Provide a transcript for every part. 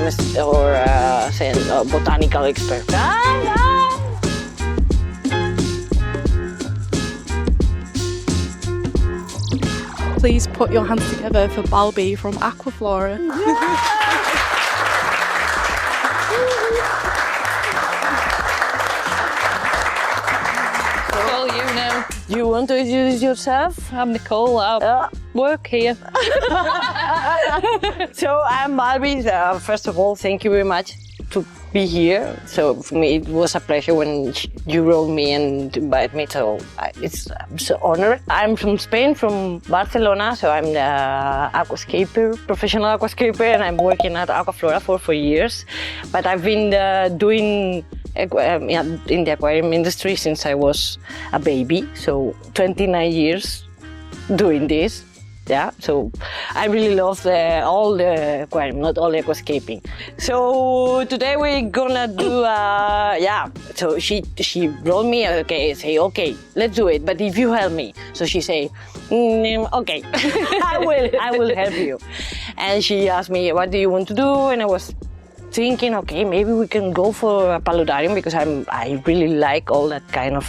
chemist or say a botanical expert. Please put your hands together for Balbi from Aquaflora. Nicole, you know. You want to introduce yourself? I'm Nicole. I work here. So I'm Balbi. First of all, thank you very much to be here. So for me, it was a pleasure when you wrote me and invited me. So I'm so honored. I'm from Spain, from Barcelona. So I'm the aquascaper, professional aquascaper, and I'm working at Aquaflora for 4 years. But I've been doing in the aquarium industry since I was a baby. So 29 years doing this. Yeah, so I really love all the aquarium, not only aquascaping. So today we're gonna do, so she wrote me, okay, let's do it, but if you help me. So she say, okay, I will help you. And she asked me, what do you want to do? And I was thinking, okay, maybe we can go for a paludarium because I really like all that kind of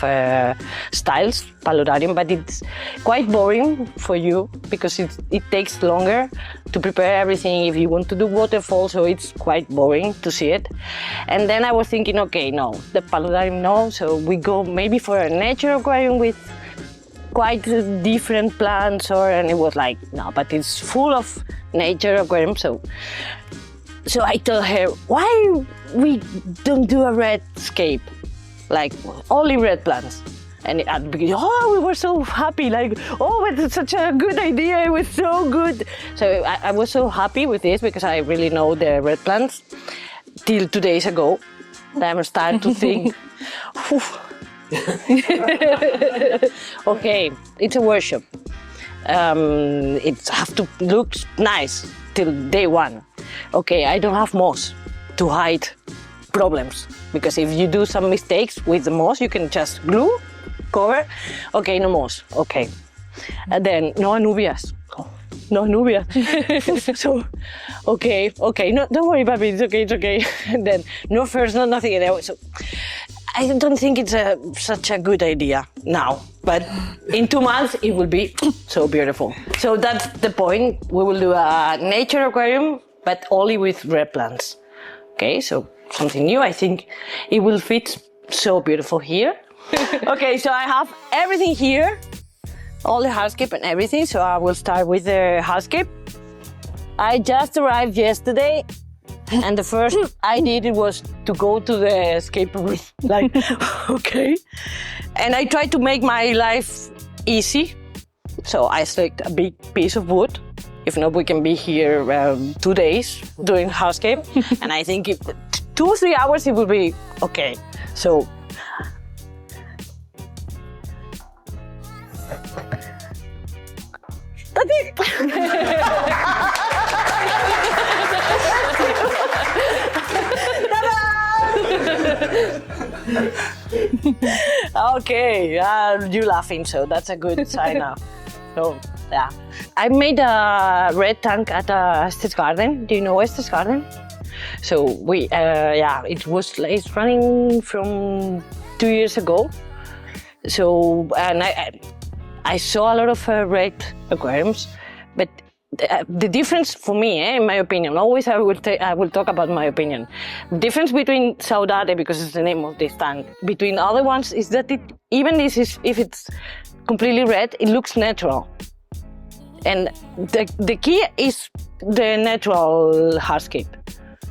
styles, paludarium, but it's quite boring for you because it takes longer to prepare everything if you want to do waterfall, so it's quite boring to see it. And then I was thinking, okay, no, the paludarium, no, so we go maybe for a nature aquarium with quite different plants, and it was like, no, but it's full of nature aquarium, So I told her, why we don't do a redscape, like only red plants? And at the beginning, we were so happy, like, it's such a good idea, it was so good. So I was so happy with this because I really know the red plants till 2 days ago. I'm starting to think, okay, it's a workshop. It has to look nice till day one. Okay, I don't have moss to hide problems, because if you do some mistakes with the moss, you can just glue, cover. Okay, no moss. Okay, and then no anubias. No anubia. So, okay, no, don't worry, Balbi, it's okay. And then no furs, no nothing. So I don't think it's such a good idea now, but in 2 months it will be so beautiful. So that's the point. We will do a nature aquarium, but only with red plants. Okay, so something new. I think it will fit so beautiful here. Okay, so I have everything here, all the hardscape and everything. So I will start with the hardscape. I just arrived yesterday, and the first I did was to go to the escape room. Like, okay. And I tried to make my life easy. So I selected a big piece of wood. If not, we can be here 2 days doing hardscape. And I think 2 or 3 hours, it will be okay. So, that's it. Okay, you're laughing, so that's a good sign now. So, yeah. I made a red tank at Esther's garden. Do you know Esther's garden? So it's running from 2 years ago. So, and I saw a lot of red aquariums, but the difference for me, in my opinion, always I will talk about my opinion. The difference between Saudade, because it's the name of this tank, between other ones is that even if it's completely red, it looks natural. And the key is the natural hardscape.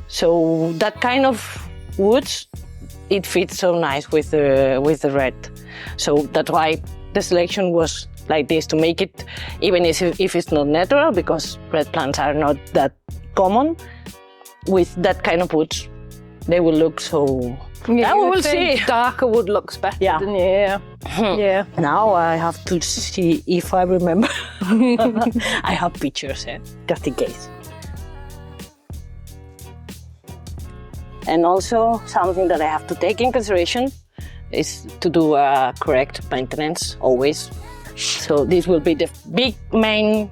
So that kind of woods, it fits so nice with the red. So that's why the selection was like this, to make it, even if it's not natural, because red plants are not that common, with that kind of woods, they will look so... Yeah, we will see. Darker wood looks better, yeah. Than yeah. Yeah. Now I have to see if I remember. I have pictures, just in case. And also something that I have to take in consideration is to do correct maintenance always. So this will be the big main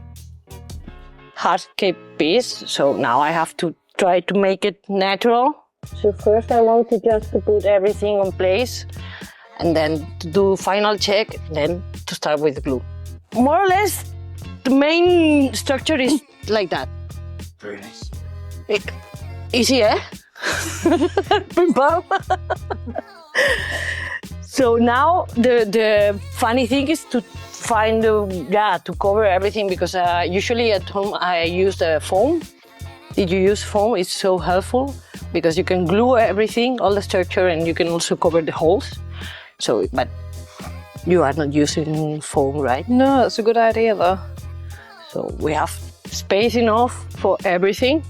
hardscape piece. So now I have to try to make it natural. So first I want to just to put everything on place and then to do final check, then to start with the glue. More or less, the main structure is like that. Very nice. Easy, eh? Bim bam. So now the funny thing is to find to cover everything, because usually at home I use the foam. Did you use foam? It's so helpful because you can glue everything, all the structure, and you can also cover the holes. So, but you are not using foam, right? No, that's a good idea though. So we have space enough for everything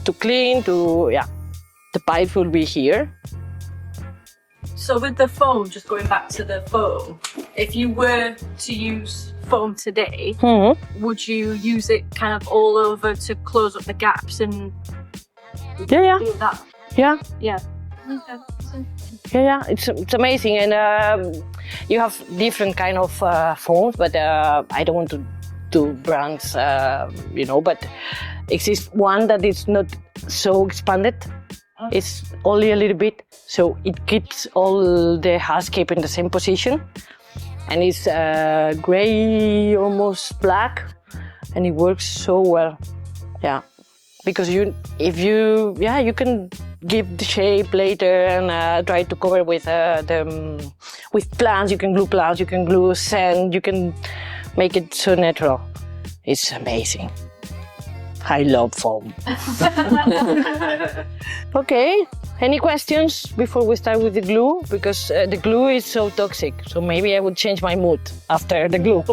to clean, the pipe will be here. So with the foam, just going back to the foam, if you were to use foam today, would you use it kind of all over to close up the gaps and do that? Yeah. Okay. Yeah, it's amazing, and you have different kind of foams, but I don't want to do brands, but exists one that is not so expanded. It's only a little bit, so it keeps all the Hardscape in the same position, and it's gray, almost black, and it works so well. Yeah, because you can give the shape later and try to cover with with plants. You can glue plants, you can glue sand, you can make it so natural. It's amazing. I love foam. Okay, any questions before we start with the glue? Because the glue is so toxic, so maybe I would change my mood after the glue.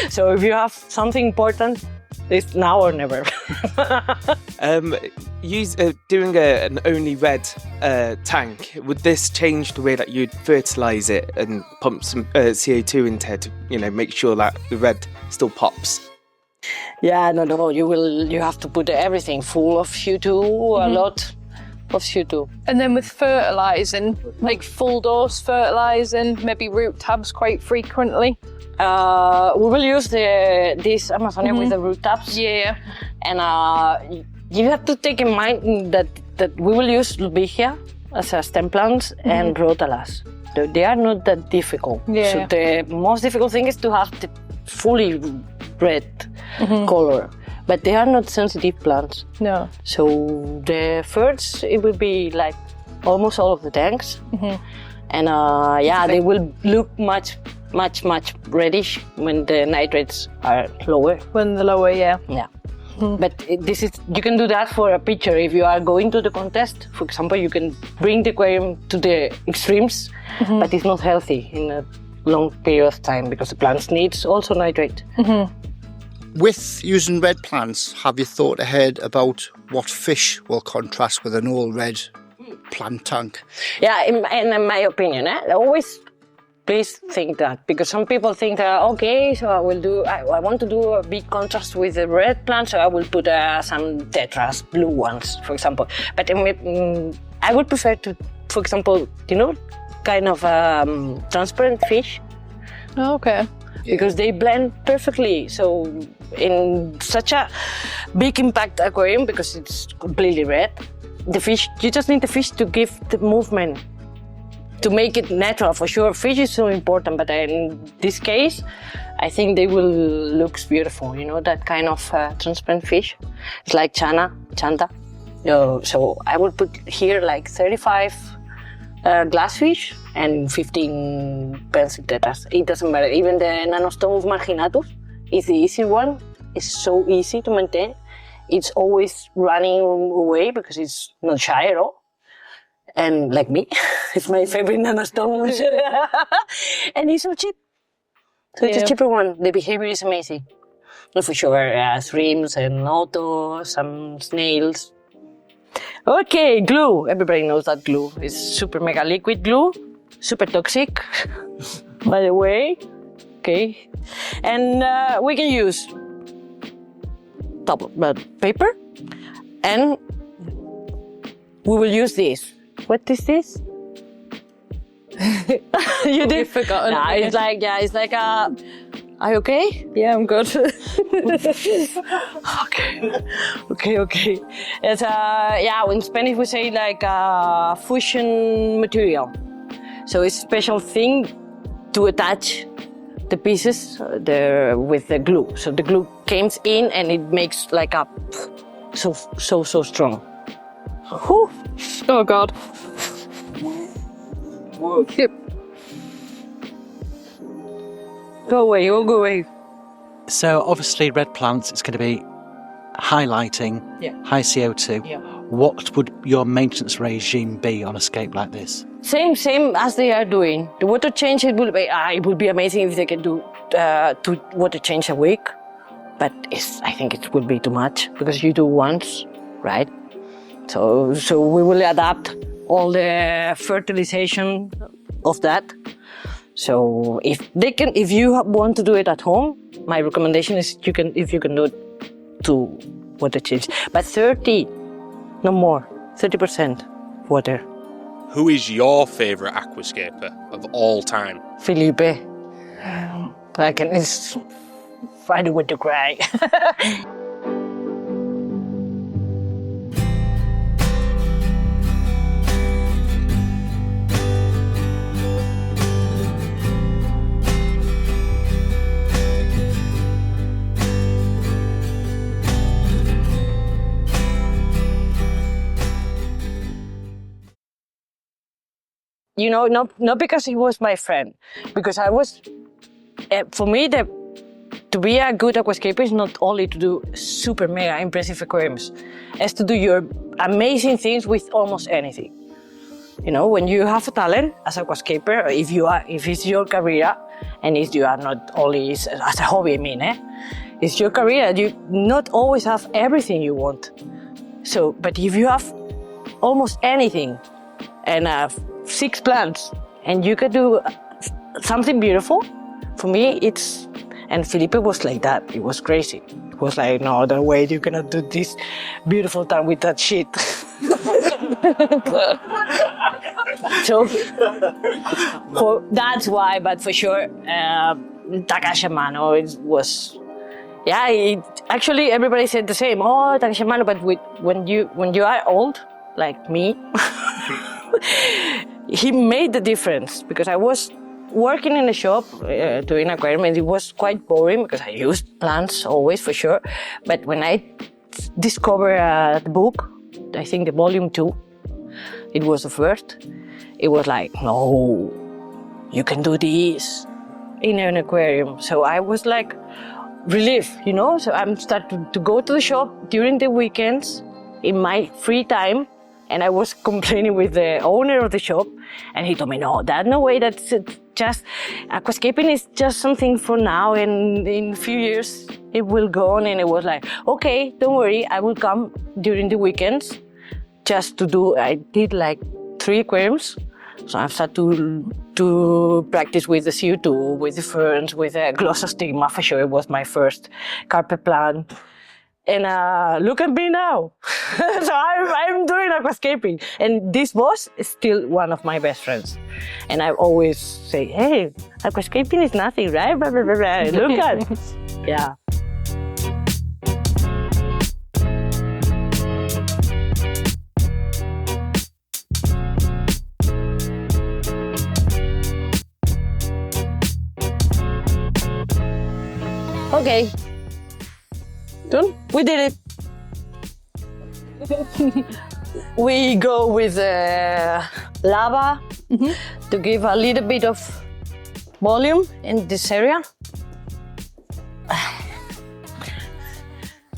So if you have something important, it's now or never. Doing an only red tank, would this change the way that you'd fertilise it and pump some CO2 into it to make sure that the red still pops? Yeah, no, you have to put everything full of CO2, a lot of CO2. And then with fertilising, like full dose fertilising, maybe root tabs quite frequently. We will use this Amazonia with the root tabs. Yeah. And you have to take in mind that we will use Lubigia as a stem plants and Rotalas. They are not that difficult. Yeah. So the most difficult thing is to have the fully red color. But they are not sensitive plants. No. So the first, it will be like almost all of the tanks. And they will look much reddish when the nitrates are lower. When the lower, yeah. Yeah. But you can do that for a picture. If you are going to the contest, for example, you can bring the aquarium to the extremes, but it's not healthy in a long period of time because the plants needs also nitrate. With using red plants, have you thought ahead about what fish will contrast with an all red plant tank? Yeah, in my opinion, always please think that, because some people think that, okay, so I want to do a big contrast with the red plant, so I will put some tetras, blue ones, for example. But I would prefer to, for example, kind of transparent fish. Oh, okay. Because they blend perfectly. So in such a big impact aquarium, because it's completely red, the fish, you just need the fish to give the movement, to make it natural. For sure, fish is so important, but in this case, I think they will look beautiful. That kind of transparent fish. It's like chanta. So I will put here like 35 glassfish and 15 pencil tetras. It doesn't matter. Even the Nanostomus marginatus is the easy one. It's so easy to maintain. It's always running away because it's not shy at all. And like me, it's my favorite Nanostomus. And it's so cheap. So it's a cheaper one. The behavior is amazing. For sure, shrimps and otto, some snails. Okay, glue. Everybody knows that glue is super mega liquid glue, super toxic, by the way. Okay, and we can use paper, and we will use this. What is this? You did? You've forgotten. Nah, it's like a Are you okay? Yeah, I'm good. Okay. It's yeah, in Spanish we say like fusion material. So it's a special thing to attach the pieces with the glue. So the glue comes in and it makes like a so strong. Whew. Oh God. Yep. Go away. So obviously red plants, it's going to be high lighting, high CO2. Yeah. What would your maintenance regime be on a scape like this? Same as they are doing. The water change, it will be amazing if they can do 2 water change a week. But I think it will be too much because you do once, right? So we will adapt all the fertilization of that. So if you want to do it at home, my recommendation is if you can do 2 water change, but 30, no more, 30% water. Who is your favourite aquascaper of all time? Filipe, I don't want to cry. You know, not because he was my friend, because I was, for me, to be a good aquascaper is not only to do super mega impressive aquariums, it's to do your amazing things with almost anything. You know, when you have a talent as aquascaper, if it's your career, and if you are not only as a hobby, it's your career, you not always have everything you want. So, but if you have almost anything, and 6 plants, and you could do something beautiful. For me, and Filipe was like that. It was crazy. It was like, no other way you cannot do this beautiful time with that shit. So, that's why. But for sure, Takasha Mano, it was. Yeah, actually everybody said the same. Oh, Takasha Mano, but when you are old, like me. He made the difference because I was working in a shop doing aquarium and it was quite boring because I used plants always for sure. But when I discovered the book, I think the volume 2, it was the first. It was like, no, you can do this in an aquarium. So I was like relief, you know. So I'm starting to go to the shop during the weekends in my free time. And I was complaining with the owner of the shop, and he told me, no way, that's just, aquascaping is just something for now, and in a few years it will go on. And it was like, okay, don't worry, I will come during the weekends just to do, I did like 3 aquariums. So I've started to practice with the CO2, with the ferns, with the glossostigma, for sure it was my first carpet plant. And look at me now. So I'm doing aquascaping. And this boss is still one of my best friends. And I always say, hey, aquascaping is nothing, right? Blah, blah, blah, blah. Look at it. Yeah. Okay. Done? We did it. We go with lava to give a little bit of volume in this area.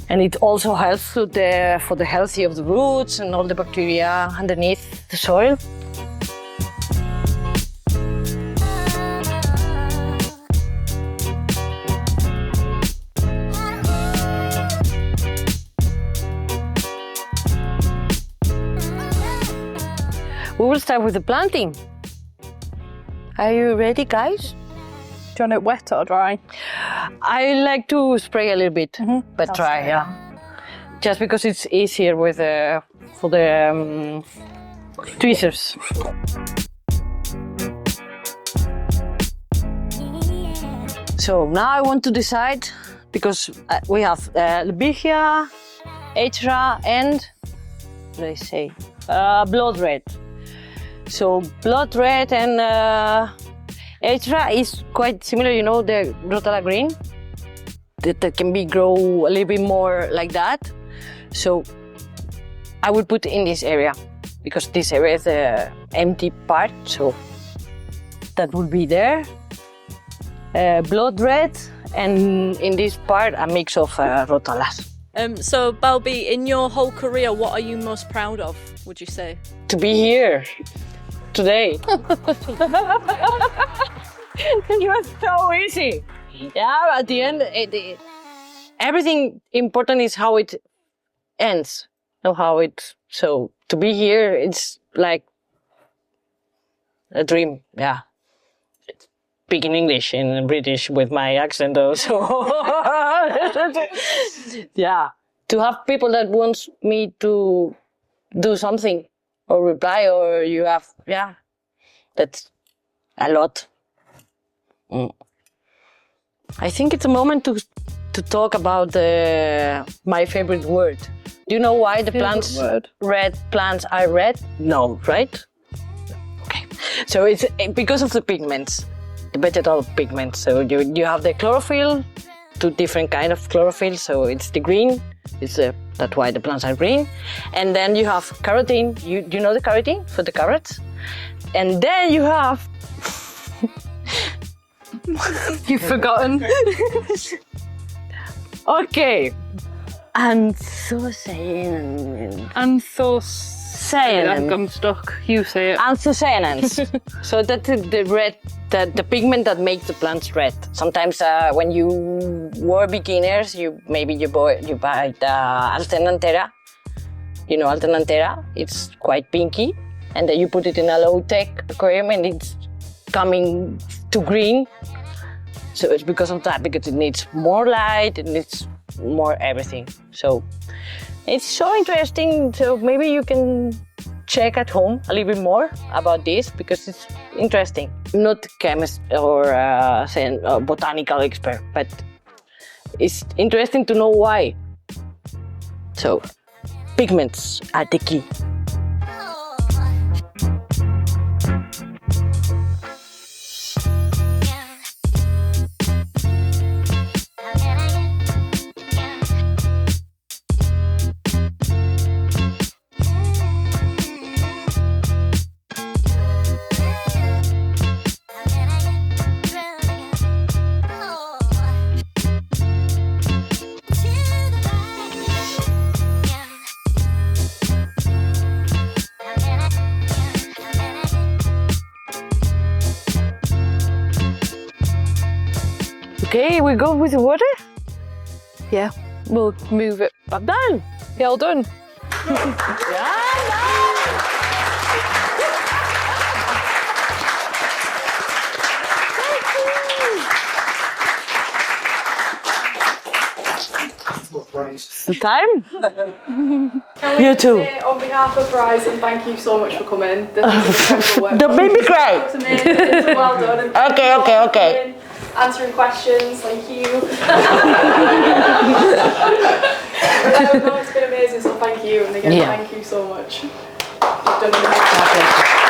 And it also helps for the healthy of the roots and all the bacteria underneath the soil. We will start with the planting. Are you ready, guys? Do you want it wet or dry? I like to spray a little bit, but dry, yeah. Just because it's easier with for the tweezers. So now I want to decide, because we have Lebigia, Etra, and let's say blood red. So blood red and Etra is quite similar, you know, the Rotala green. That can be grow a little bit more like that. So I will put in this area, because this area is the empty part, so that will be there. Blood red, and in this part a mix of Rotalas. So Balbi, in your whole career, what are you most proud of, would you say? To be here today. It was so easy. Yeah, at the end, everything important is how it ends, not how it. So to be here, it's like a dream. Yeah, speaking English in British with my accent, though. So yeah, to have people that wants me to do something or reply, or you have, yeah, that's a lot. I think it's a moment to talk about my favorite word. Do you know why the plants, red plants are red? No, right? Okay. So it's because of the pigments, the vegetal pigments. So you have the chlorophyll, two different kind of chlorophyll. So it's the green. That's why the plants are green. And then you have carotene. You know the carotene for the carrots? And then you have... You've forgotten. Okay. Anthocyanins. Anthocyanins. I'm stuck. You say it. Anthocyanins. So that's the red, the pigment that makes the plants red. Sometimes when you were beginners, you buy the alternantera. You know alternantera. It's quite pinky, and then you put it in a low-tech aquarium, and it's coming to green. So it's because of that, because it needs more light, it needs more everything. So it's so interesting. So maybe you can check at home a little bit more about this, because it's interesting. I'm not a chemist or a botanical expert, but it's interesting to know why. So pigments are the key. Okay, we go with the water? Yeah, we'll move it back. Done! Yeah, all done. The time? You too. On behalf of Horizon, thank you so much for coming. This is incredible work. The baby cry. It's amazing. It's well done. And Okay. Answering questions, thank you. No, it's been amazing, so thank you. And again, thank you so much. You've done amazing.